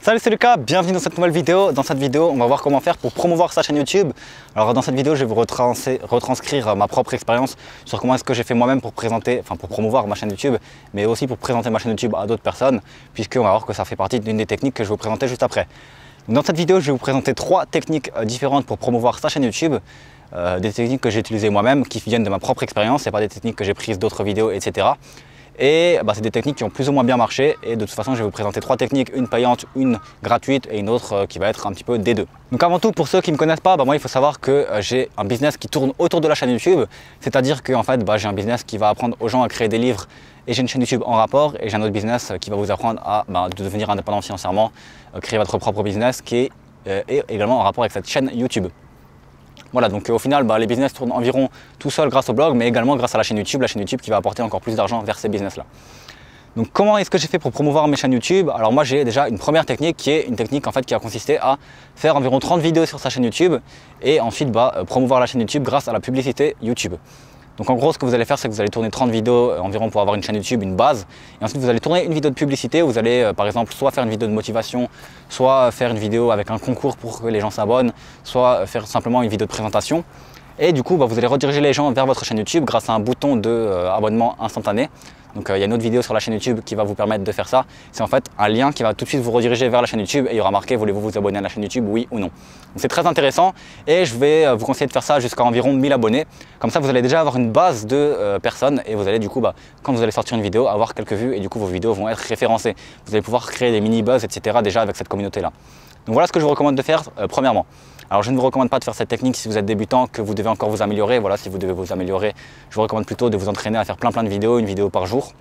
Salut, c'est Lucas, bienvenue dans cette nouvelle vidéo. Dans cette vidéo, on va voir comment faire pour promouvoir sa chaîne YouTube. Alors dans cette vidéo, je vais vous retranscrire ma propre expérience sur comment est-ce que j'ai fait moi-même pour promouvoir ma chaîne YouTube, mais aussi pour présenter ma chaîne YouTube à d'autres personnes, puisqu'on va voir que ça fait partie d'une des techniques que je vais vous présenter juste après. Dans cette vidéo, je vais vous présenter 3 techniques différentes pour promouvoir sa chaîne YouTube. Des techniques que j'ai utilisées moi-même, qui viennent de ma propre expérience, c'est pas des techniques que j'ai prises d'autres vidéos, etc. Et c'est des techniques qui ont plus ou moins bien marché, et de toute façon je vais vous présenter 3 techniques, une payante, une gratuite et une autre qui va être un petit peu des deux. Donc avant tout, pour ceux qui ne me connaissent pas, moi il faut savoir que j'ai un business qui tourne autour de la chaîne YouTube, c'est-à-dire que j'ai un business qui va apprendre aux gens à créer des livres, et j'ai une chaîne YouTube en rapport, et j'ai un autre business qui va vous apprendre à de devenir indépendant financièrement, créer votre propre business qui est également en rapport avec cette chaîne YouTube. Voilà, donc au final, les business tournent environ tout seuls grâce au blog, mais également grâce à la chaîne YouTube qui va apporter encore plus d'argent vers ces business-là. Donc comment est-ce que j'ai fait pour promouvoir mes chaînes YouTube? Alors moi j'ai déjà une première technique qui est une technique qui a consisté à faire environ 30 vidéos sur sa chaîne YouTube et ensuite promouvoir la chaîne YouTube grâce à la publicité YouTube. Donc en gros, ce que vous allez faire, c'est que vous allez tourner 30 vidéos environ pour avoir une chaîne YouTube, une base. Et ensuite, vous allez tourner une vidéo de publicité. Vous allez par exemple soit faire une vidéo de motivation, soit faire une vidéo avec un concours pour que les gens s'abonnent, soit faire simplement une vidéo de présentation. Et du coup, vous allez rediriger les gens vers votre chaîne YouTube grâce à un bouton d'abonnement instantané. Donc il y a une autre vidéo sur la chaîne YouTube qui va vous permettre de faire ça. C'est en fait un lien qui va tout de suite vous rediriger vers la chaîne YouTube et il y aura marqué voulez-vous vous abonner à la chaîne YouTube, oui ou non. Donc c'est très intéressant et je vais vous conseiller de faire ça jusqu'à environ 1000 abonnés. Comme ça vous allez déjà avoir une base de personnes et vous allez du coup quand vous allez sortir une vidéo avoir quelques vues et du coup vos vidéos vont être référencées. Vous allez pouvoir créer des mini buzz etc. déjà avec cette communauté là. Donc voilà ce que je vous recommande de faire premièrement. Alors je ne vous recommande pas de faire cette technique si vous êtes débutant, que vous devez encore vous améliorer. Voilà, si vous devez vous améliorer, je vous recommande plutôt de vous entraîner à faire plein de vidéos, une vidéo par jour.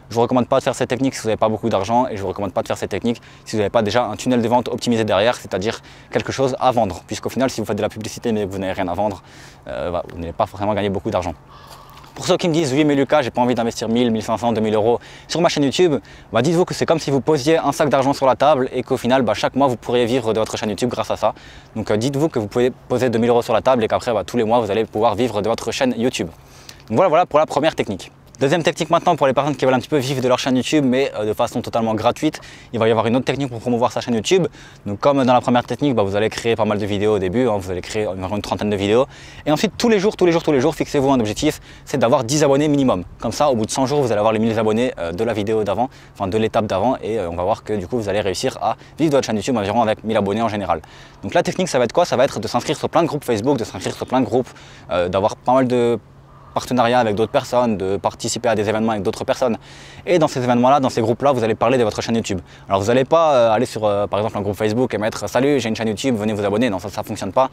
Je ne vous recommande pas de faire cette technique si vous n'avez pas beaucoup d'argent et je ne vous recommande pas de faire cette technique si vous n'avez pas déjà un tunnel de vente optimisé derrière, c'est-à-dire quelque chose à vendre. Puisqu'au final, si vous faites de la publicité mais que vous n'avez rien à vendre, vous n'allez pas forcément gagner beaucoup d'argent. Pour ceux qui me disent oui mais Lucas, j'ai pas envie d'investir 1000, 1500, 2000 euros sur ma chaîne YouTube, dites-vous que c'est comme si vous posiez un sac d'argent sur la table et qu'au final chaque mois vous pourriez vivre de votre chaîne YouTube grâce à ça. Donc dites-vous que vous pouvez poser 2000 euros sur la table et qu'après tous les mois vous allez pouvoir vivre de votre chaîne YouTube. Donc voilà pour la première technique. Deuxième technique maintenant pour les personnes qui veulent un petit peu vivre de leur chaîne YouTube mais de façon totalement gratuite, il va y avoir une autre technique pour promouvoir sa chaîne YouTube. Donc comme dans la première technique, vous allez créer pas mal de vidéos au début, vous allez créer environ une trentaine de vidéos. Et ensuite tous les jours, fixez-vous un objectif, c'est d'avoir 10 abonnés minimum. Comme ça, au bout de 100 jours, vous allez avoir les 1000 abonnés de la vidéo d'avant, de l'étape d'avant et on va voir que du coup vous allez réussir à vivre de votre chaîne YouTube environ avec 1000 abonnés en général. Donc la technique ça va être quoi? Ça va être de s'inscrire sur plein de groupes Facebook, de s'inscrire sur plein de groupes, d'avoir pas mal de partenariat avec d'autres personnes, de participer à des événements avec d'autres personnes. Et dans ces événements-là, dans ces groupes-là, vous allez parler de votre chaîne YouTube. Alors vous n'allez pas aller sur par exemple un groupe Facebook et mettre « Salut, j'ai une chaîne YouTube, venez vous abonner ». Non, ça ne fonctionne pas.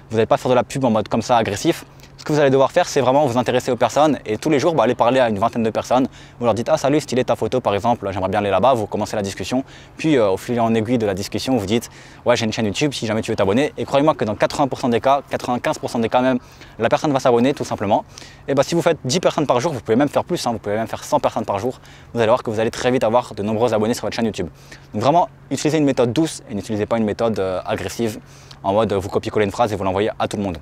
Vous n'allez pas faire de la pub en mode comme ça agressif. Ce que vous allez devoir faire, c'est vraiment vous intéresser aux personnes et tous les jours, aller parler à une vingtaine de personnes. Vous leur dites « Ah salut, stylé ta photo par exemple, j'aimerais bien aller là-bas ». Vous commencez la discussion. Puis au fil en aiguille de la discussion, vous dites « Ouais, j'ai une chaîne YouTube, si jamais tu veux t'abonner ». Et croyez-moi que dans 80% des cas, 95% des cas même, la personne va s'abonner tout simplement. Et si vous faites 10 personnes par jour, vous pouvez même faire plus, vous pouvez même faire 100 personnes par jour. Vous allez voir que vous allez très vite avoir de nombreux abonnés sur votre chaîne YouTube. Donc vraiment, utilisez une méthode douce et n'utilisez pas une méthode agressive en mode vous copiez-coller une phrase et vous l'envoyez à tout le monde.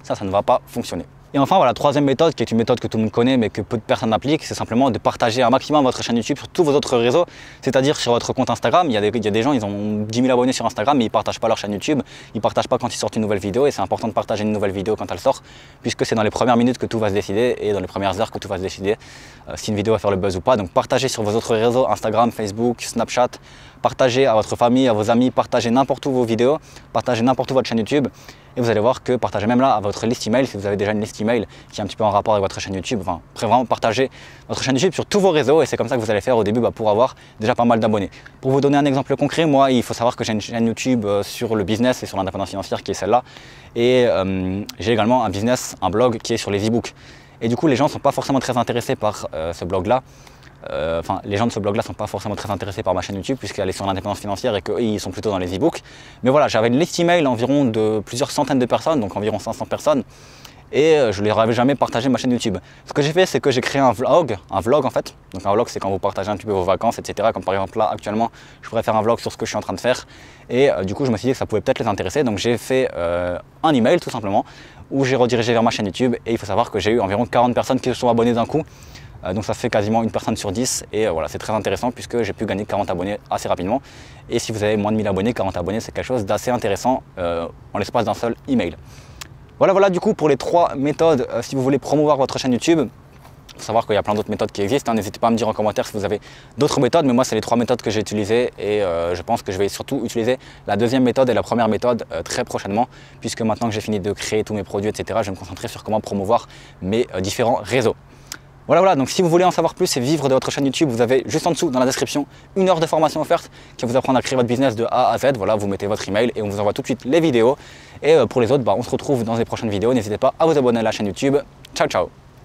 Ça ne va pas fonctionner. Et enfin, la troisième méthode, qui est une méthode que tout le monde connaît mais que peu de personnes appliquent, c'est simplement de partager un maximum votre chaîne YouTube sur tous vos autres réseaux, c'est-à-dire sur votre compte Instagram. Il y a des gens, ils ont 10 000 abonnés sur Instagram mais ils ne partagent pas leur chaîne YouTube, ils ne partagent pas quand ils sortent une nouvelle vidéo et c'est important de partager une nouvelle vidéo quand elle sort puisque c'est dans les premières minutes que tout va se décider et dans les premières heures que tout va se décider si une vidéo va faire le buzz ou pas. Donc partagez sur vos autres réseaux, Instagram, Facebook, Snapchat, partagez à votre famille, à vos amis, partagez n'importe où vos vidéos, partagez n'importe où votre chaîne YouTube. Et vous allez voir que partagez même là à votre liste email, si vous avez déjà une liste email qui est un petit peu en rapport avec votre chaîne YouTube. Vraiment partagez votre chaîne YouTube sur tous vos réseaux et c'est comme ça que vous allez faire au début pour avoir déjà pas mal d'abonnés. Pour vous donner un exemple concret, moi il faut savoir que j'ai une chaîne YouTube sur le business et sur l'indépendance financière qui est celle-là. Et j'ai également un business, un blog qui est sur les e-books. Et du coup les gens ne sont pas forcément très intéressés par ce blog-là. Les gens de ce blog-là ne sont pas forcément très intéressés par ma chaîne YouTube puisqu'elle est sur l'indépendance financière et qu'eux, ils sont plutôt dans les e-books. Mais voilà, j'avais une liste email environ de plusieurs centaines de personnes, donc environ 500 personnes. Et je ne leur avais jamais partagé ma chaîne YouTube. Ce que j'ai fait, c'est que j'ai créé un vlog en fait. Donc un vlog, c'est quand vous partagez un petit peu vos vacances, etc. Comme par exemple là, actuellement, je pourrais faire un vlog sur ce que je suis en train de faire. Et du coup, je me suis dit que ça pouvait peut-être les intéresser. Donc j'ai fait un email tout simplement où j'ai redirigé vers ma chaîne YouTube. Et il faut savoir que j'ai eu environ 40 personnes qui se sont abonnées d'un coup. Donc ça fait quasiment une personne sur 10 et voilà, c'est très intéressant puisque j'ai pu gagner 40 abonnés assez rapidement. Et si vous avez moins de 1000 abonnés, 40 abonnés, c'est quelque chose d'assez intéressant en l'espace d'un seul email. Voilà du coup pour les 3 méthodes si vous voulez promouvoir votre chaîne YouTube. Il faut savoir qu'il y a plein d'autres méthodes qui existent, n'hésitez pas à me dire en commentaire si vous avez d'autres méthodes, mais moi c'est les 3 méthodes que j'ai utilisées et je pense que je vais surtout utiliser la deuxième méthode et la première méthode très prochainement, puisque maintenant que j'ai fini de créer tous mes produits, etc., je vais me concentrer sur comment promouvoir mes différents réseaux. Voilà, donc si vous voulez en savoir plus et vivre de votre chaîne YouTube, vous avez juste en dessous dans la description 1 heure de formation offerte qui va vous apprendre à créer votre business de A à Z. Voilà, vous mettez votre email et on vous envoie tout de suite les vidéos. Et pour les autres, on se retrouve dans les prochaines vidéos. N'hésitez pas à vous abonner à la chaîne YouTube. Ciao, ciao!